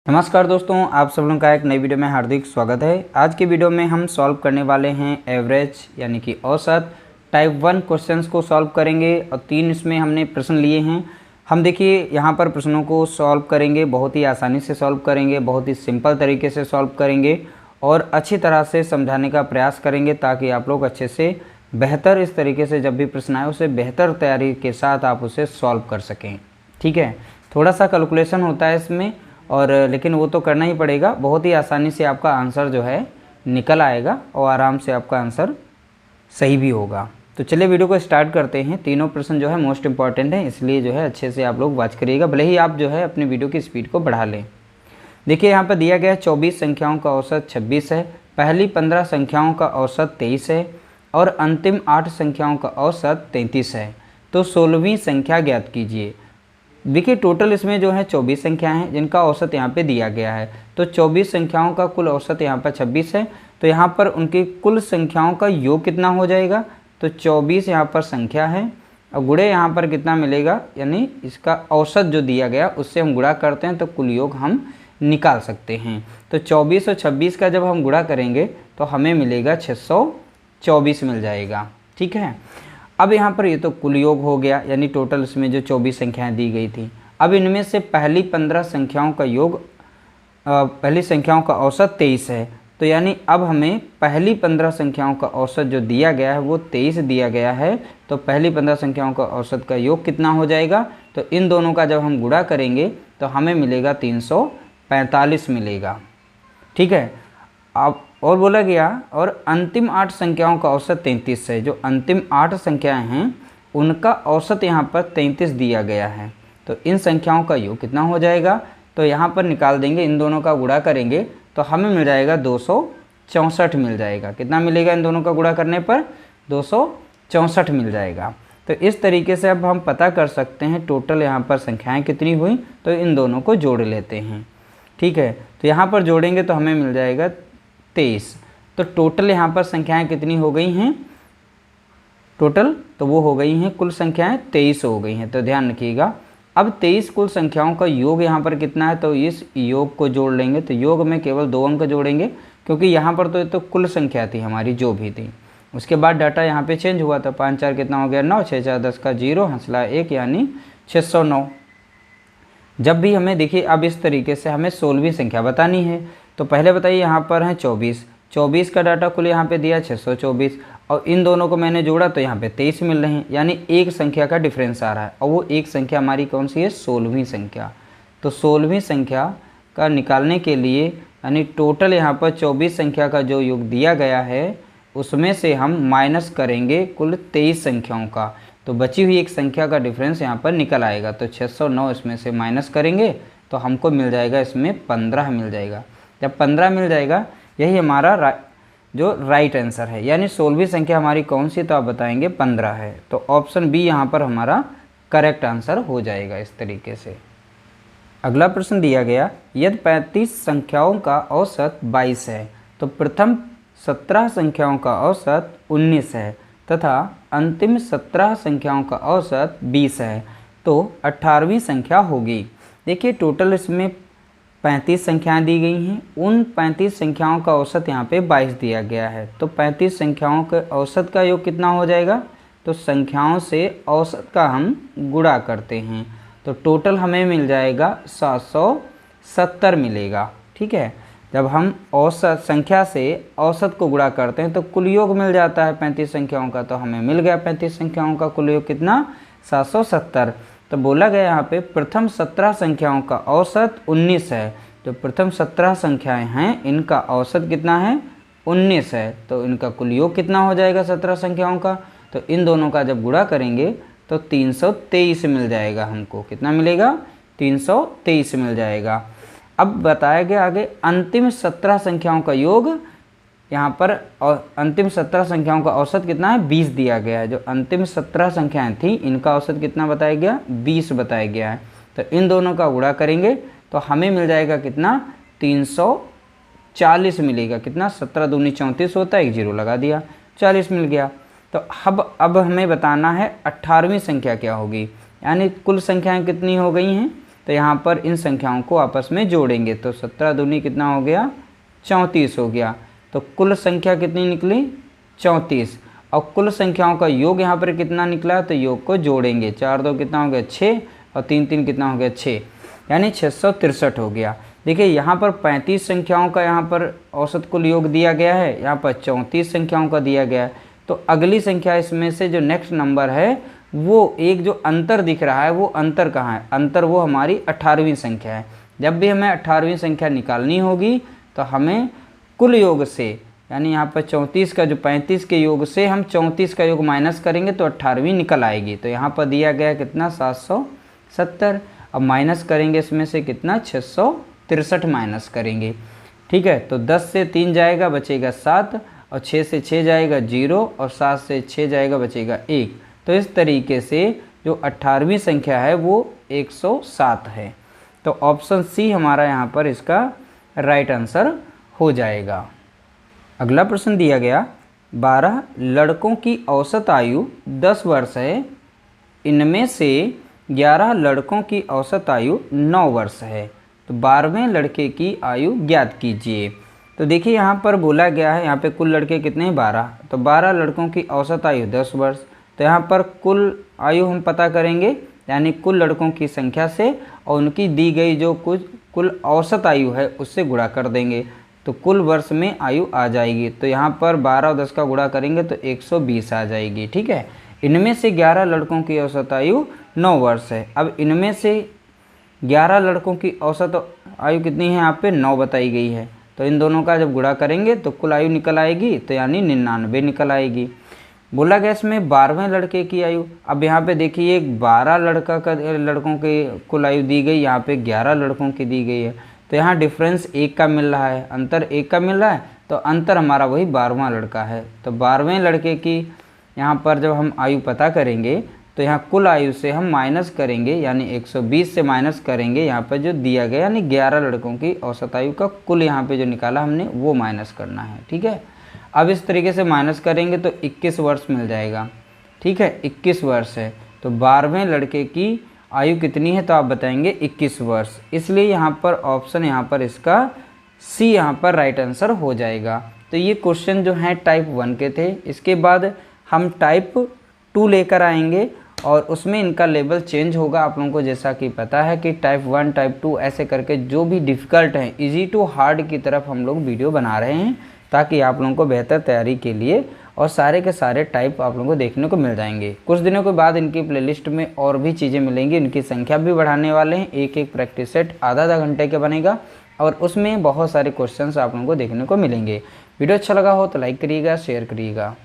नमस्कार दोस्तों, आप सब लोगों का एक नई वीडियो में हार्दिक स्वागत है। आज की वीडियो में हम सॉल्व करने वाले हैं एवरेज यानी कि औसत टाइप 1 क्वेश्चंस को सॉल्व करेंगे और 3 इसमें हमने प्रश्न लिए हैं। हम देखिए यहाँ पर प्रश्नों को सॉल्व करेंगे, बहुत ही आसानी से सॉल्व करेंगे, बहुत ही सिंपल तरीके से सॉल्व करेंगे और अच्छी तरह से समझाने का प्रयास करेंगे ताकि आप लोग अच्छे से बेहतर इस तरीके से जब भी प्रश्न आए उसे बेहतर तैयारी के साथ आप उसे सॉल्व कर सकें। ठीक है, थोड़ा सा कैलकुलेशन होता है इसमें और लेकिन वो तो करना ही पड़ेगा। बहुत ही आसानी से आपका आंसर जो है निकल आएगा और आराम से आपका आंसर सही भी होगा। तो चलिए वीडियो को स्टार्ट करते हैं। तीनों प्रश्न जो है मोस्ट इंपॉर्टेंट है, इसलिए जो है अच्छे से आप लोग वॉच करिएगा, भले ही आप जो है अपनी वीडियो की स्पीड को बढ़ा लें। देखिए यहाँ पर दिया गया है 24 संख्याओं का औसत 26 है, पहली 15 संख्याओं का औसत 23 है और अंतिम 8 संख्याओं का औसत 33 है। तो 16वीं संख्या ज्ञात कीजिए। देखिए टोटल इसमें जो है 24 संख्याएं हैं जिनका औसत यहाँ पे दिया गया है। तो 24 संख्याओं का कुल औसत यहाँ पर 26 है। तो यहाँ पर उनकी कुल संख्याओं का योग कितना हो जाएगा? तो 24 यहाँ पर संख्या है और गुणे यहाँ पर कितना मिलेगा, यानी इसका औसत जो दिया गया उससे हम गुणा करते हैं तो कुल योग हम निकाल सकते हैं। तो 24 और 26 का जब हम गुणा करेंगे तो हमें मिलेगा 624 मिल जाएगा। ठीक है, अब यहाँ पर ये तो कुल योग हो गया, यानी टोटल इसमें जो 24 संख्याएं दी गई थी। अब इनमें से पहली 15 संख्याओं का योग पहली संख्याओं का औसत 23 है। तो यानी अब हमें पहली 15 संख्याओं का औसत जो दिया गया है वो 23 दिया गया है। तो पहली 15 संख्याओं का औसत का योग कितना हो जाएगा? तो इन दोनों का जब हम गुणा करेंगे तो हमें मिलेगा 345 मिलेगा। ठीक है, अब और बोला गया और अंतिम 8 संख्याओं का औसत 33 है। जो अंतिम 8 संख्याएं हैं उनका औसत यहाँ पर 33 दिया गया है। तो इन संख्याओं का योग कितना हो जाएगा? तो यहाँ पर निकाल देंगे, इन दोनों का गुणा करेंगे तो हमें मिल जाएगा 264 मिल जाएगा। कितना मिलेगा इन दोनों का गुणा करने पर? 264 मिल जाएगा। तो इस तरीके से अब हम पता कर सकते हैं टोटल यहाँ पर संख्याएँ कितनी हुई। तो इन दोनों को जोड़ लेते हैं। ठीक है, तो यहाँ पर जोड़ेंगे तो हमें मिल जाएगा 23। तो टोटल यहाँ पर संख्याएं कितनी हो गई हैं? टोटल तो वो हो गई हैं, कुल संख्याएं 23 हो गई हैं। तो ध्यान रखिएगा, अब 23 कुल संख्याओं का योग यहाँ पर कितना है? तो इस योग को जोड़ लेंगे। तो योग में केवल 2 अंक जोड़ेंगे क्योंकि यहाँ पर तो ये तो कुल संख्या थी हमारी जो भी थी। उसके बाद डाटा यहाँ पे चेंज हुआ था। 5 4 कितना हो गया? 9, 6 4 10 का 0, हंसला 1 यानी 609। जब भी हमें देखिए अब इस तरीके से हमें 16वीं संख्या बतानी है। तो पहले बताइए यहाँ पर है 24 का डाटा कुल यहाँ पे दिया 624 और इन दोनों को मैंने जोड़ा तो यहाँ पे 23 मिल रहे हैं, यानी एक संख्या का डिफरेंस आ रहा है और वो एक संख्या हमारी कौन सी है? 16वीं संख्या। तो 16वीं संख्या का निकालने के लिए यानी टोटल यहाँ पर 24 संख्या का जो योग दिया गया है उसमें से हम माइनस करेंगे कुल 23 संख्याओं का। तो बची हुई एक संख्या का डिफरेंस यहाँ पर निकल आएगा। तो 609 इसमें से माइनस करेंगे तो हमको मिल जाएगा इसमें 15 मिल जाएगा। जब 15 मिल जाएगा यही हमारा जो राइट आंसर है, यानी 16वीं संख्या हमारी कौन सी? तो आप बताएंगे 15 है। तो ऑप्शन बी यहाँ पर हमारा करेक्ट आंसर हो जाएगा इस तरीके से। अगला प्रश्न दिया गया, यदि 35 संख्याओं का औसत 22 है तो प्रथम 17 संख्याओं का औसत 19 है तथा अंतिम 17 संख्याओं का औसत 20 है तो 18वीं संख्या होगी। देखिए टोटल इसमें 35 संख्याएं दी गई हैं। उन 35 संख्याओं का औसत यहाँ पे 22 दिया गया है। तो 35 संख्याओं के औसत का योग कितना हो जाएगा? तो संख्याओं से औसत का हम गुणा करते हैं तो टोटल हमें मिल जाएगा 770 मिलेगा। ठीक है, जब हम औसत संख्या से औसत को गुणा करते हैं तो कुल योग मिल जाता है 35 संख्याओं का। तो हमें मिल गया 35 संख्याओं का कुल योग कितना? 770। तो बोला गया यहाँ पे प्रथम 17 संख्याओं का औसत 19 है। तो प्रथम 17 संख्याएं हैं इनका औसत कितना है? 19 है। तो इनका कुल योग कितना हो जाएगा 17 संख्याओं का? तो इन दोनों का जब गुणा करेंगे तो 323 मिल जाएगा। हमको कितना मिलेगा? 323 मिल जाएगा। अब बताया गया आगे अंतिम 17 संख्याओं का योग, यहाँ पर और अंतिम 17 संख्याओं का औसत कितना है? 20 दिया गया है। जो अंतिम 17 संख्याएं थी इनका औसत कितना बताया गया? 20 बताया गया है। तो इन दोनों का गुणा करेंगे तो हमें मिल जाएगा कितना? 340 मिलेगा। कितना? 17 दूनी 34 होता है, एक जीरो लगा दिया, 40 मिल गया। तो अब हमें बताना है 18वीं संख्या क्या होगी, यानी कुल संख्याएं कितनी हो गई हैं? तो यहाँ पर इन संख्याओं को आपस में जोड़ेंगे तो 17 दूनी कितना हो गया 34 हो गया। तो कुल संख्या कितनी निकली 34 और कुल संख्याओं का योग यहाँ पर कितना निकला तो योग को जोड़ेंगे 4 2 कितना हो गया 6 और 3 3 कितना हो गया 6 यानी 663 हो गया। देखिए यहाँ पर 35 संख्याओं का यहाँ पर औसत कुल योग दिया गया है, यहाँ पर 34 संख्याओं का दिया गया है। तो अगली संख्या इसमें से जो नेक्स्ट नंबर है वो एक जो अंतर दिख रहा है वो अंतर कहाँ है, अंतर वो हमारी 18वीं संख्या है। जब भी हमें 18वीं संख्या निकालनी होगी तो हमें कुल योग से यानी यहाँ पर 34 का जो 35 के योग से हम 34 का योग माइनस करेंगे तो 18वीं निकल आएगी। तो यहाँ पर दिया गया कितना 770, अब माइनस करेंगे इसमें से कितना 663 माइनस करेंगे। ठीक है, तो 10 से 3 जाएगा बचेगा 7 और 6 से 6 जाएगा 0 और 7 से 6 जाएगा बचेगा 1। तो इस तरीके से जो 18वीं संख्या है वो 107 है। तो ऑप्शन सी हमारा यहाँ पर इसका राइट आंसर हो जाएगा। अगला प्रश्न दिया गया 12 लड़कों की औसत आयु 10 वर्ष है, इनमें से 11 लड़कों की औसत आयु 9 वर्ष है, तो 12वें लड़के की आयु ज्ञात कीजिए। तो देखिए यहाँ पर बोला गया है यहाँ पे कुल लड़के कितने हैं 12, तो 12 लड़कों की औसत आयु 10 वर्ष। तो यहाँ पर कुल आयु हम पता करेंगे यानी कुल लड़कों की संख्या से और उनकी दी गई जो कुल औसत आयु है उससे गुणा कर देंगे तो कुल वर्ष में आयु आ जाएगी। तो यहाँ पर 12 और 10 का गुणा करेंगे तो 120 आ जाएगी। ठीक है, इनमें से 11 लड़कों की औसत आयु 9 वर्ष है। अब इनमें से 11 लड़कों की औसत आयु कितनी है यहाँ पे 9 बताई गई है, तो इन दोनों का जब गुणा करेंगे तो कुल आयु निकल आएगी, तो यानी 99 निकल आएगी। बोला गया इसमें 12वें लड़के की आयु। अब यहाँ पे देखिए 12 लड़कों की कुल आयु दी गई, यहाँ पे 11 लड़कों की दी गई है, तो यहाँ डिफरेंस 1 का मिल रहा है, अंतर 1 का मिल रहा है, तो अंतर हमारा वही 12वां लड़का है। तो 12वें लड़के की यहाँ पर जब हम आयु पता करेंगे तो यहाँ कुल आयु से हम माइनस करेंगे यानी 120 से माइनस करेंगे यहाँ पर जो दिया गया यानी 11 लड़कों की औसत आयु का कुल यहाँ पे जो निकाला हमने वो माइनस करना है। ठीक है, अब इस तरीके से माइनस करेंगे तो 21 वर्ष मिल जाएगा। ठीक है, 21 वर्ष है, तो 12वें लड़के की आयु कितनी है तो आप बताएंगे 21 वर्ष। इसलिए यहाँ पर ऑप्शन यहाँ पर इसका सी यहाँ पर राइट आंसर हो जाएगा। तो ये क्वेश्चन जो हैं टाइप 1 के थे। इसके बाद हम टाइप 2 लेकर आएंगे और उसमें इनका लेवल चेंज होगा। आप लोगों को जैसा कि पता है कि टाइप 1 टाइप 2 ऐसे करके जो भी डिफ़िकल्ट हैं इजी टू हार्ड की तरफ हम लोग वीडियो बना रहे हैं ताकि आप लोगों को बेहतर तैयारी के लिए और सारे के सारे टाइप आप लोगों को देखने को मिल जाएंगे। कुछ दिनों के बाद इनकी प्लेलिस्ट में और भी चीज़ें मिलेंगी, इनकी संख्या भी बढ़ाने वाले हैं। एक प्रैक्टिस सेट आधा घंटे का बनेगा और उसमें बहुत सारे क्वेश्चंस आप लोगों को देखने को मिलेंगे। वीडियो अच्छा लगा हो तो लाइक करिएगा, शेयर करिएगा।